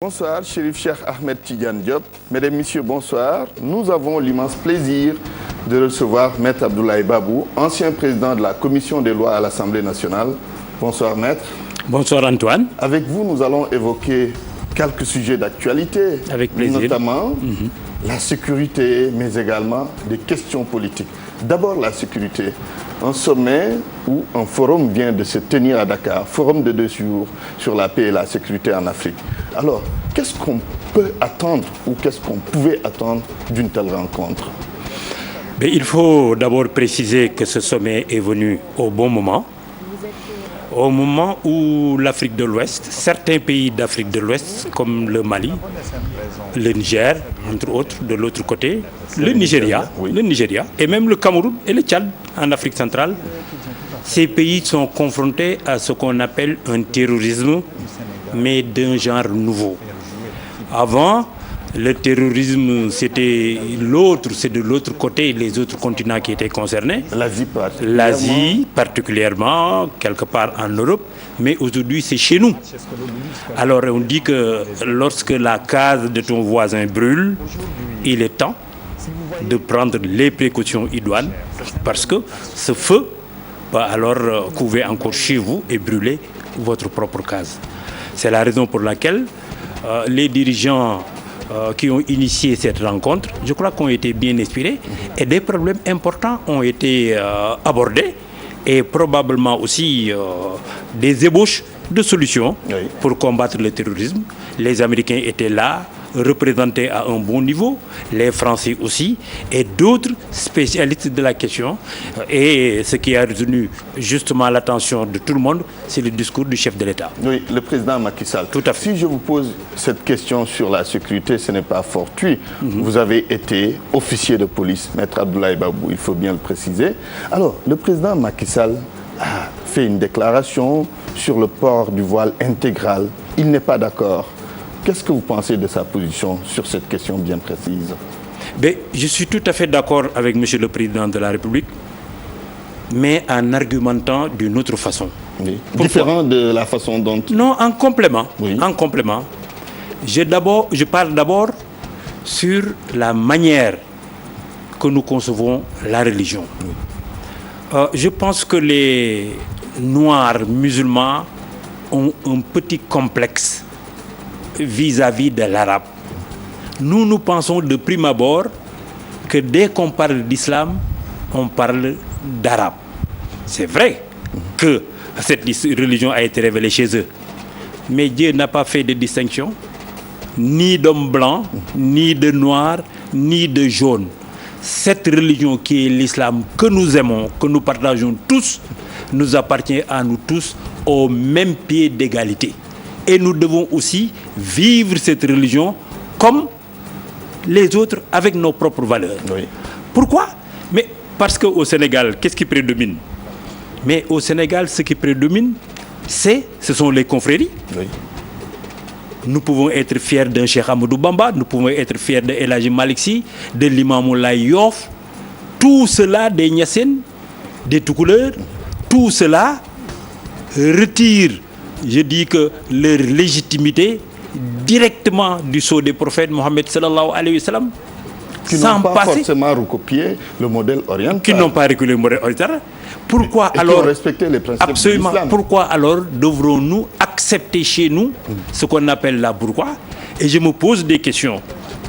Bonsoir, Chérif Cheikh Ahmed Tidiane Diop. Mesdames, Messieurs, bonsoir. Nous avons l'immense plaisir de recevoir Maître Abdoulaye Babou, ancien président de la Commission des lois à l'Assemblée nationale. Bonsoir, Maître. Bonsoir, Antoine. Avec vous, nous allons évoquer quelques sujets d'actualité. Avec plaisir. Notamment la sécurité, mais également des questions politiques. D'abord, la sécurité. Un sommet ou un forum vient de se tenir à Dakar, forum de 2 jours sur la paix et la sécurité en Afrique. Alors, qu'est-ce qu'on peut attendre ou qu'est-ce qu'on pouvait attendre d'une telle rencontre? Mais il faut d'abord préciser que ce sommet est venu au bon moment où l'Afrique de l'Ouest, certains pays d'Afrique de l'Ouest, comme le Mali, le Niger, entre autres, de l'autre côté, le Nigeria, et même le Cameroun et le Tchad en Afrique centrale, ces pays sont confrontés à ce qu'on appelle un terrorisme, mais d'un genre nouveau. Avant, le terrorisme, c'est de l'autre côté, les autres continents qui étaient concernés. L'Asie particulièrement, quelque part en Europe, mais aujourd'hui c'est chez nous. Alors on dit que lorsque la case de ton voisin brûle, il est temps de prendre les précautions idoines, parce que ce feu va alors couver encore chez vous et brûler votre propre case. C'est la raison pour laquelle les dirigeants qui ont initié cette rencontre, je crois qu'on été bien inspirés et des problèmes importants ont été abordés et probablement aussi des ébauches de solutions pour combattre le terrorisme. Les Américains étaient là, représentés à un bon niveau, les Français aussi, et d'autres spécialistes de la question. Et ce qui a retenu justement l'attention de tout le monde, c'est le discours du chef de l'État. Oui, le président Macky Sall. Tout à fait. Si je vous pose cette question sur la sécurité, ce n'est pas fortuit. Vous avez été officier de police, Maître Abdoulaye Babou, il faut bien le préciser. Alors, le président Macky Sall a fait une déclaration sur le port du voile intégral. Il n'est pas d'accord. Qu'est-ce que vous pensez de sa position sur cette question bien précise? Je suis tout à fait d'accord avec M. le Président de la République, mais en argumentant d'une autre façon. Oui. Différent de la façon dont... Non, en complément. Oui. En complément. Je parle d'abord sur la manière que nous concevons la religion. Oui. Je pense que les Noirs musulmans ont un petit complexe vis-à-vis de l'arabe. Nous pensons de prime abord que dès qu'on parle d'islam, on parle d'arabe. C'est vrai que cette religion a été révélée chez eux. Mais Dieu n'a pas fait de distinction, ni d'hommes blancs, ni de noirs, ni de jaunes. Cette religion qui est l'islam que nous aimons, que nous partageons tous, nous appartient à nous tous au même pied d'égalité. Et nous devons aussi vivre cette religion comme les autres avec nos propres valeurs. Oui. Pourquoi? Mais parce qu'au Sénégal, qu'est-ce qui prédomine? Mais au Sénégal, ce qui prédomine, ce sont les confréries. Oui. Nous pouvons être fiers d'un Cheikh Amadou Bamba, nous pouvons être fiers de El Hadji Malick Sy, de l'imam Laye Yoff, tout cela des Niassènes, des Toucouleurs, tout cela retire, je dis que leur légitimité directement du sceau des prophètes Mohammed sallallahu alayhi wa sallam, qui n'ont pas forcément recopié le modèle oriental. Qui n'ont pas recopié le modèle oriental. Pourquoi et alors qui ont respecté les principes absolument, de l'islam. Pourquoi alors devrons-nous accepter chez nous ce qu'on appelle la bourgoie? Et je me pose des questions.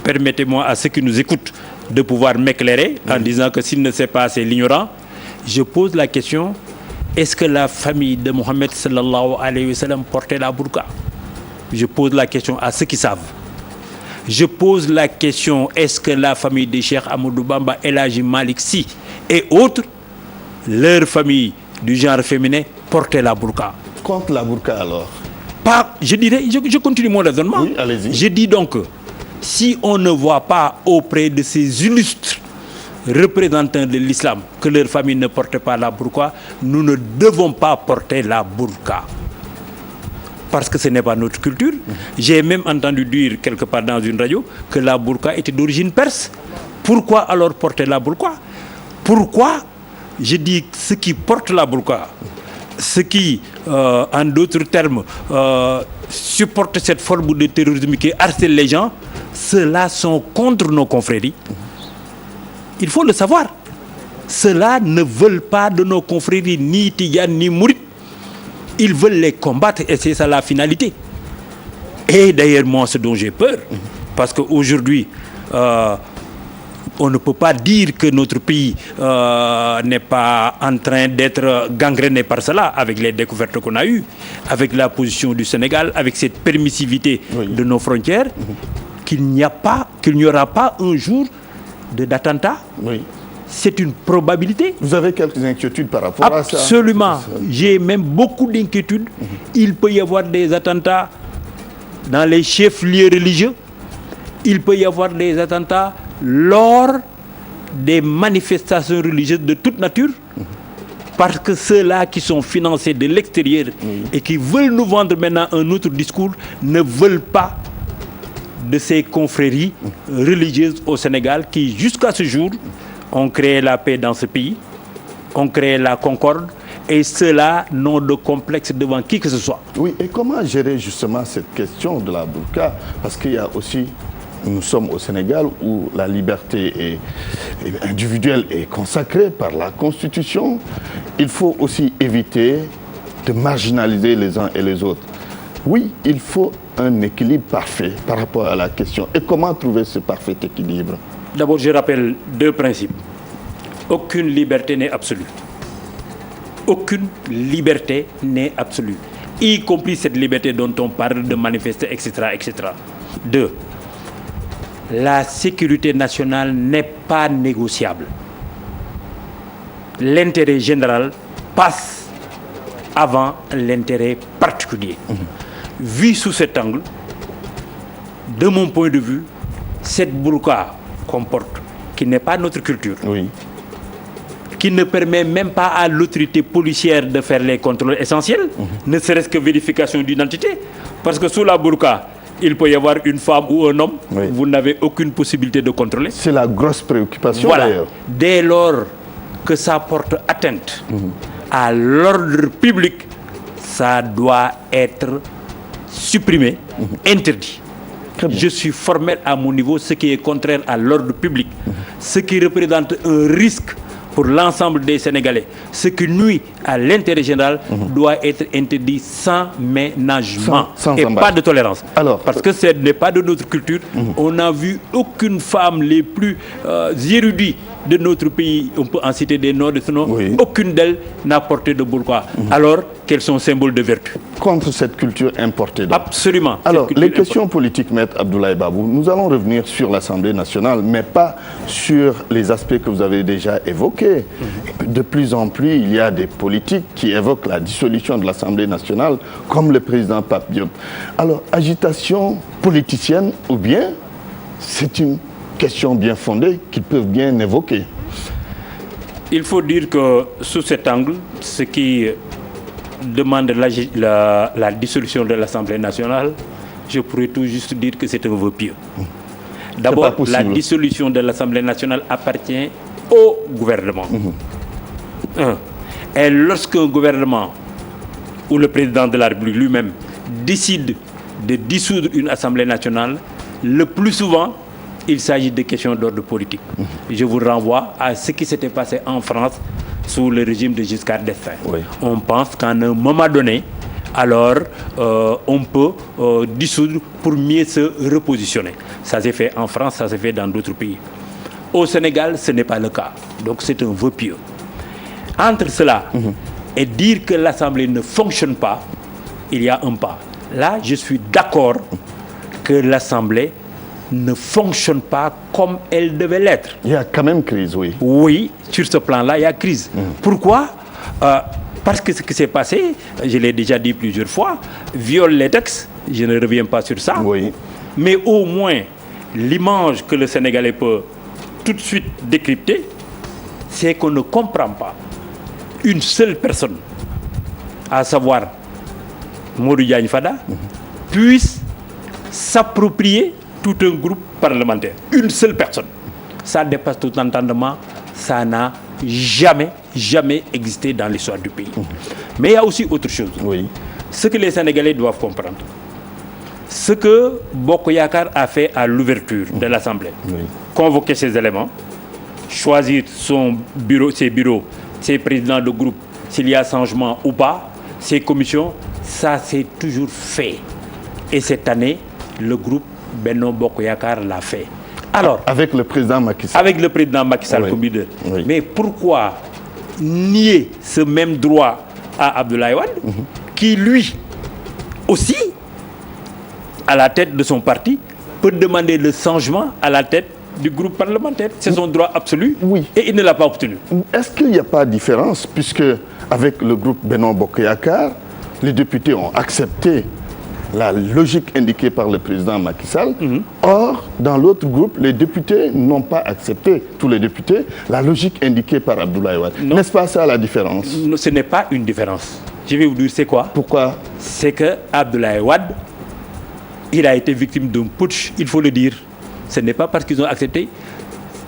Permettez-moi à ceux qui nous écoutent de pouvoir m'éclairer en disant que s'il ne sait pas, c'est l'ignorant. Je pose la question: est-ce que la famille de Mohammed sallallahu alayhi wa sallam portait la burqa? Je pose la question à ceux qui savent. Je pose la question: est-ce que la famille de Cheikh Amadou Bamba, El Hadji Malick Sy et autres, leur famille du genre féminin, portait la burqa? Contre la burqa alors? Pas, je continue mon raisonnement. Oui, allez-y. Je dis donc, si on ne voit pas auprès de ces illustres représentants de l'islam que leur famille ne portait pas la burqa, nous ne devons pas porter la burqa. Parce que ce n'est pas notre culture. J'ai même entendu dire quelque part dans une radio que la burqa était d'origine perse. Pourquoi alors porter la burqa? Pourquoi, je dis, ceux qui portent la burqa ceux qui, en d'autres termes, supportent cette forme de terrorisme qui harcèle les gens, ceux-là sont contre nos confréries. Il faut le savoir. Ceux-là ne veulent pas de nos confréries, ni Tidiane, ni Mourides. Ils veulent les combattre et c'est ça la finalité. Et d'ailleurs, moi, ce dont j'ai peur, parce qu'aujourd'hui, on ne peut pas dire que notre pays n'est pas en train d'être gangréné par cela, avec les découvertes qu'on a eues, avec la position du Sénégal, avec cette permissivité de nos frontières, qu'il n'y aura pas un jour d'attentat. Oui. C'est une probabilité. Vous avez quelques inquiétudes par rapport à ça? Absolument. J'ai même beaucoup d'inquiétudes. Il peut y avoir des attentats dans les chefs-lieux religieux. Il peut y avoir des attentats lors des manifestations religieuses de toute nature. Parce que ceux-là qui sont financés de l'extérieur et qui veulent nous vendre maintenant un autre discours ne veulent pas de ces confréries religieuses au Sénégal qui, jusqu'à ce jour, ont créé la paix dans ce pays, ont créé la concorde, et ceux-là n'ont de complexe devant qui que ce soit. Oui, et comment gérer justement cette question de la burqa? Parce qu'il y a aussi, nous sommes au Sénégal où la liberté individuelle est consacrée par la Constitution. Il faut aussi éviter de marginaliser les uns et les autres. Oui, il faut un équilibre parfait par rapport à la question. Et comment trouver ce parfait équilibre? D'abord, je rappelle deux principes. Aucune liberté n'est absolue. Aucune liberté n'est absolue. Y compris cette liberté dont on parle de manifester, etc., etc. Deux, la sécurité nationale n'est pas négociable. L'intérêt général passe avant l'intérêt particulier. Vu sous cet angle, de mon point de vue, cette burqa comporte, qui n'est pas notre culture, qui ne permet même pas à l'autorité policière de faire les contrôles essentiels, ne serait-ce que vérification d'identité. Parce que sous la burqa, il peut y avoir une femme ou un homme, vous n'avez aucune possibilité de contrôler. C'est la grosse préoccupation d'ailleurs. Dès lors que ça porte atteinte à l'ordre public, ça doit être supprimé, interdit. Je suis formel à mon niveau, ce qui est contraire à l'ordre public, ce qui représente un risque pour l'ensemble des Sénégalais, ce qui nuit à l'intérêt général doit être interdit sans ménagement et pas de tolérance. Alors, parce que ce n'est pas de notre culture. On n'a vu aucune femme les plus érudites de notre pays, on peut en citer des noms de ce nom, aucune d'elles n'a porté de burqa, alors qu'elles sont symboles de vertu. Contre cette culture importée. Donc. Absolument. Alors, les questions politiques, Maître Abdoulaye Babou, nous allons revenir sur l'Assemblée nationale, mais pas sur les aspects que vous avez déjà évoqués. De plus en plus, il y a des politiques qui évoquent la dissolution de l'Assemblée nationale, comme le président Pape Diop. Alors, agitation politicienne ou bien c'est une question bien fondée qu'ils peuvent bien évoquer? Il faut dire que sous cet angle, ce qui demande la dissolution de l'Assemblée nationale, je pourrais tout juste dire que c'est un vœu pieux. D'abord, la dissolution de l'Assemblée nationale appartient au gouvernement. Et lorsqu'un gouvernement ou le président de la République lui-même décide de dissoudre une Assemblée nationale, le plus souvent, il s'agit de questions d'ordre politique. Je vous renvoie à ce qui s'était passé en France sous le régime de Giscard d'Estaing. On pense qu'à un moment donné, alors on peut dissoudre pour mieux se repositionner. Ça s'est fait en France, ça s'est fait dans d'autres pays. Au Sénégal, ce n'est pas le cas. Donc c'est un vœu pieux. Entre cela et dire que l'Assemblée ne fonctionne pas, il y a un pas. Là, je suis d'accord que l'Assemblée ne fonctionne pas comme elle devait l'être. Il y a quand même crise, oui. Oui, sur ce plan-là, il y a crise. Pourquoi? Parce que ce qui s'est passé, je l'ai déjà dit plusieurs fois, viole les textes, je ne reviens pas sur ça. Mais au moins, l'image que le Sénégalais peut tout de suite décrypter, c'est qu'on ne comprend pas une seule personne, à savoir Modou Diagne Fada, puisse s'approprier tout un groupe parlementaire. Une seule personne. Ça dépasse tout entendement, ça n'a jamais jamais existé dans l'histoire du pays. Mais il y a aussi autre chose. Oui. Ce que les Sénégalais doivent comprendre. Ce que Bokk Yakaar a fait à l'ouverture de l'Assemblée, convoquer ces éléments, choisir ses bureaux, ses présidents de groupe, s'il y a changement ou pas, ses commissions, ça c'est toujours fait. Et cette année, le groupe Benno Bokk Yakaar l'a fait. Alors, avec le président Macky Sall. Avec le président Macky Sall comme leader. Oui. Mais pourquoi nier ce même droit à Abdoulaye Wade, qui lui aussi, à la tête de son parti, peut demander le changement à la tête du groupe parlementaire. C'est son droit absolu et il ne l'a pas obtenu. Est-ce qu'il n'y a pas de différence, puisque avec le groupe Benno Bokk Yakaar, les députés ont accepté la logique indiquée par le président Macky Sall. Or, dans l'autre groupe, les députés n'ont pas accepté, tous les députés, la logique indiquée par Abdoulaye Wade. N'est-ce pas ça la différence? Non, ce n'est pas une différence. Je vais vous dire c'est quoi. Pourquoi? C'est que Abdoulaye Wade, il a été victime d'un putsch, il faut le dire. Ce n'est pas parce qu'ils ont accepté.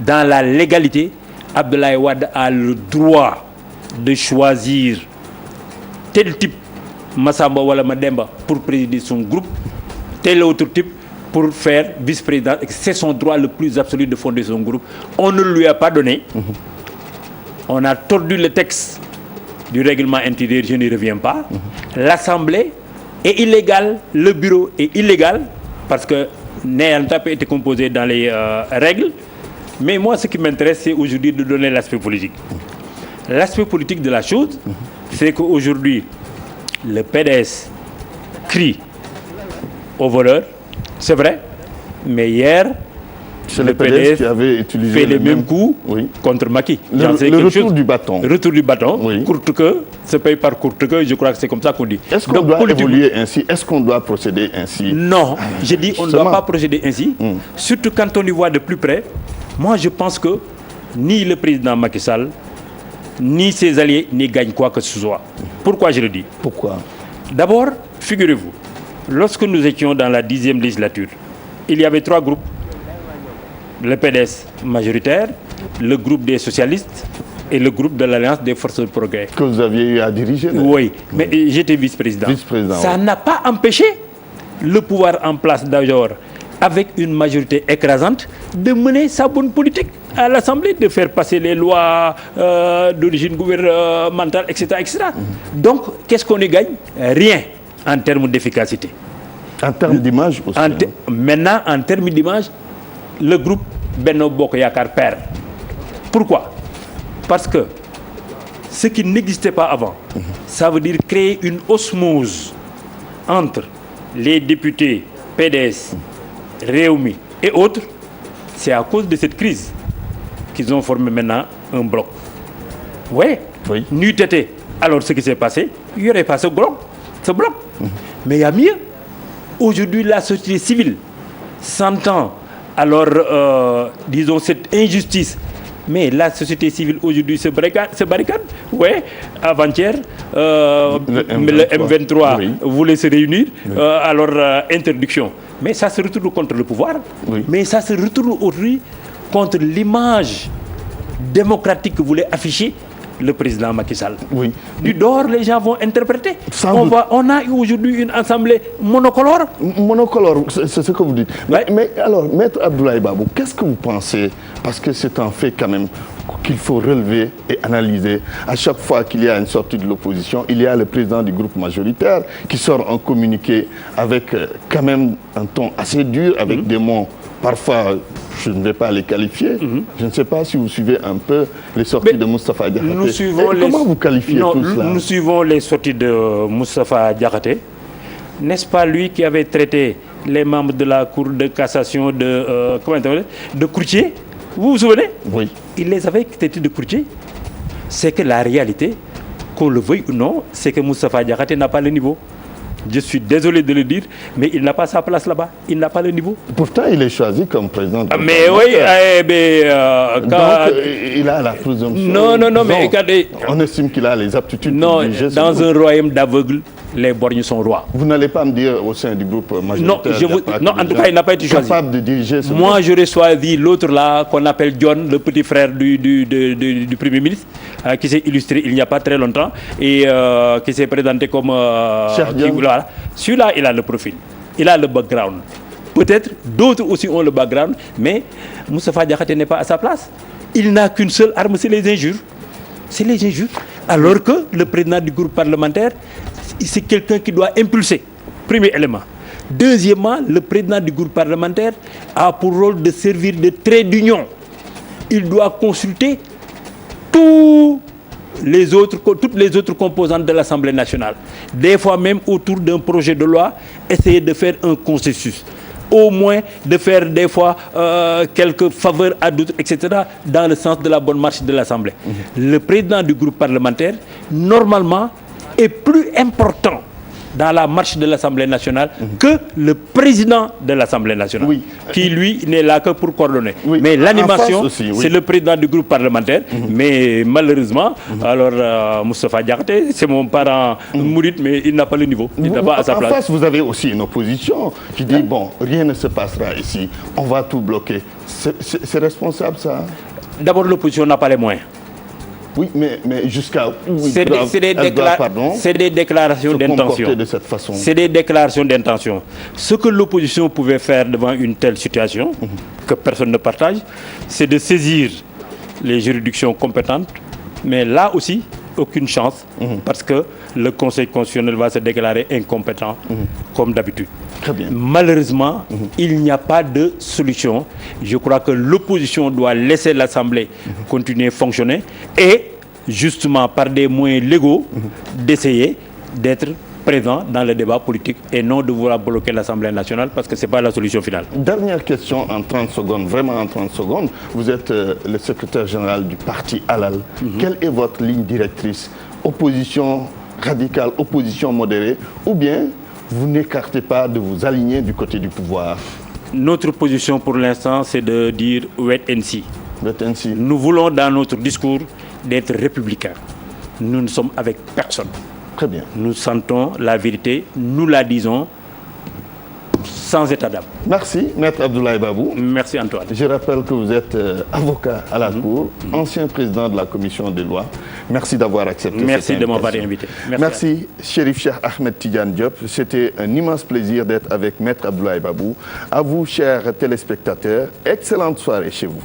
Dans la légalité, Abdoulaye Wade a le droit de choisir tel type Massamba wala Mademba pour présider son groupe, tel autre type pour faire vice-président. C'est son droit le plus absolu de fonder son groupe. On ne lui a pas donné. On a tordu le texte du règlement intérieur, je n'y reviens pas. L'Assemblée est illégale, le bureau est illégal parce que n'ayant pas été composé dans les règles. Mais moi, ce qui m'intéresse, c'est aujourd'hui de donner l'aspect politique. L'aspect politique de la chose, c'est qu'aujourd'hui, le PDS crie au voleur, c'est vrai, mais hier, c'est le PDS qui avait utilisé fait les mêmes coups contre Macky. Le retour du bâton. Retour du bâton, courte queue, se paye par courte queue, je crois que c'est comme ça qu'on dit. Est-ce qu'on doit évoluer ainsi? Est-ce qu'on doit procéder ainsi? Non, je dis on ne doit pas procéder ainsi, surtout quand on y voit de plus près. Moi, je pense que ni le président Macky Sall, ni ses alliés n'y gagnent quoi que ce soit. Pourquoi je le dis? Pourquoi? D'abord, figurez-vous, lorsque nous étions dans la 10e législature, il y avait 3 groupes. Le PDS majoritaire, le groupe des socialistes et le groupe de l'Alliance des forces de progrès. Que vous aviez eu à diriger? Oui, mais j'étais vice-président. Ça n'a pas empêché le pouvoir en place d'Ajor, avec une majorité écrasante, de mener sa bonne politique à l'Assemblée, de faire passer les lois d'origine gouvernementale, etc. etc. Donc, qu'est-ce qu'on y gagne? Rien en termes d'efficacité. En termes d'image aussi. Maintenant, en termes d'image, le groupe Benno Bokk Yakaar perd. Pourquoi? Parce que ce qui n'existait pas avant, ça veut dire créer une osmose entre les députés PDS, Rewmi et autres. C'est à cause de cette crise qu'ils ont formé maintenant un bloc. Oui. N'eût été alors ce qui s'est passé, il n'y aurait pas ce bloc. Mais il y a mieux. Aujourd'hui, la société civile s'entend. Alors, disons, cette injustice. Mais la société civile aujourd'hui se barricade. Oui, avant-hier, le M23 voulait se réunir. Alors, interdiction. Mais ça se retourne contre le pouvoir. Mais ça se retourne aujourd'hui contre l'image démocratique que voulait afficher le président Macky Sall. Du dehors, les gens vont interpréter. On a aujourd'hui une assemblée monocolore. Monocolore, c'est ce que vous dites. Mais alors, Maître Abdoulaye Babou, qu'est-ce que vous pensez? Parce que c'est un fait quand même qu'il faut relever et analyser. À chaque fois qu'il y a une sortie de l'opposition, il y a le président du groupe majoritaire qui sort un communiqué avec quand même un ton assez dur, avec des mots parfois, je ne vais pas les qualifier. Je ne sais pas si vous suivez un peu les sorties de Moustapha Diakhaté. Comment vous qualifiez tout cela? Nous suivons les sorties de Moustapha Diakhaté. N'est-ce pas lui qui avait traité les membres de la Cour de cassation de courtiers? Vous vous souvenez? Oui. Il les avait traités de courtiers. C'est que la réalité, qu'on le veuille ou non, c'est que Moustapha Diakhaté n'a pas le niveau. Je suis désolé de le dire, mais il n'a pas sa place là-bas. Il n'a pas le niveau. Pourtant, il est choisi comme président. Mais oui, donc, il a la présomption. Non, mais regardez. On estime qu'il a les aptitudes. Non, dans un royaume d'aveugles, les borgnes sont rois. Vous n'allez pas me dire au sein du groupe majoritaire... Non, en tout cas, il n'a pas été choisi. Capable de diriger ce Moi, j'aurais choisi l'autre là, qu'on appelle John, le petit frère du Premier ministre, qui s'est illustré il n'y a pas très longtemps, et qui s'est présenté comme... voilà. Celui-là, il a le profil, il a le background. Peut-être d'autres aussi ont le background, mais Moustapha Diakhaté n'est pas à sa place. Il n'a qu'une seule arme, c'est les injures. C'est les injures. Alors que le président du groupe parlementaire, c'est quelqu'un qui doit impulser. Premier élément. Deuxièmement, le président du groupe parlementaire a pour rôle de servir de trait d'union. Il doit consulter toutes les autres composantes de l'Assemblée nationale. Des fois même autour d'un projet de loi, essayer de faire un consensus. Au moins de faire des fois quelques faveurs à d'autres, etc., dans le sens de la bonne marche de l'Assemblée. Le président du groupe parlementaire, normalement, est plus important dans la marche de l'Assemblée nationale que le président de l'Assemblée nationale, qui lui n'est là que pour coordonner. Mais l'animation, c'est le président du groupe parlementaire. Mais malheureusement, alors Moustapha Diakhaté, c'est mon parent mouride, mais il n'a pas le niveau. Il n'a pas à sa place. En face, vous avez aussi une opposition qui dit, bon, rien ne se passera ici, on va tout bloquer. C'est responsable, ça? D'abord, l'opposition n'a pas les moyens. Oui, mais jusqu'à où c'est des déclarations d'intention. De cette façon. C'est des déclarations d'intention. Ce que l'opposition pouvait faire devant une telle situation, que personne ne partage, c'est de saisir les juridictions compétentes, mais là aussi, aucune chance, parce que le Conseil constitutionnel va se déclarer incompétent, comme d'habitude. Très bien. Malheureusement, il n'y a pas de solution. Je crois que l'opposition doit laisser l'Assemblée continuer à fonctionner et, justement, par des moyens légaux, d'essayer d'être présent dans le débat politique et non de vouloir bloquer l'Assemblée nationale parce que ce n'est pas la solution finale. Dernière question en 30 secondes, vraiment en 30 secondes. Vous êtes le secrétaire général du parti Halal. Quelle est votre ligne directrice? Opposition radicale, opposition modérée, ou bien vous n'écartez pas de vous aligner du côté du pouvoir? Notre position pour l'instant, c'est de dire wait and see. Wait and see. Nous voulons dans notre discours d'être républicains. Nous ne sommes avec personne. Très bien. Nous sentons la vérité, nous la disons sans état d'âme. Merci, Maître Abdoulaye Babou. Merci Antoine. Je rappelle que vous êtes avocat à la Cour, ancien président de la Commission des lois. Merci d'avoir accepté cette invitation. Merci de m'avoir invité. Merci Chérif Cheikh Ahmed Tidiane Diop. C'était un immense plaisir d'être avec Maître Abdoulaye Babou. À vous, chers téléspectateurs, excellente soirée chez vous.